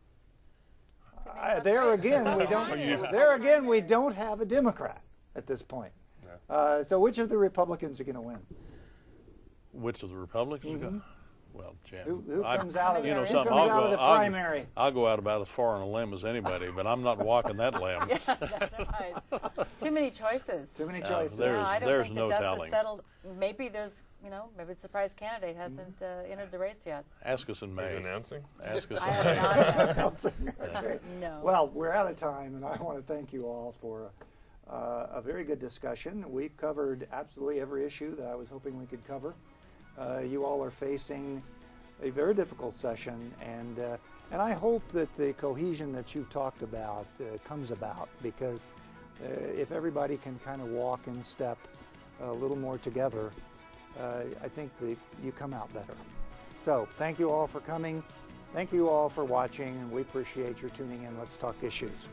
There again, we don't have a Democrat at this point. Yeah. So which of the Republicans are going to win? Which of the Republicans? Mm-hmm. Well, Jen, Who comes out of, you know, who something, comes out of the primary? I'll go out about as far on a limb as anybody, but I'm not walking that limb. Yeah, that's right. Too many choices. Too many choices. I don't there's think no the dust telling. is settled. Maybe there's, maybe a surprise candidate hasn't entered the race yet. Ask us in Are you May. announcing? Ask us I in have May. not. Okay. No. Well, we're out of time, and I want to thank you all for a very good discussion. We've covered absolutely every issue that I was hoping we could cover. You all are facing a very difficult session, and I hope that the cohesion that you've talked about comes about, because if everybody can kind of walk in step a little more together, I think that you come out better. So thank you all for coming. Thank you all for watching, and we appreciate your tuning in. Let's Talk Issues.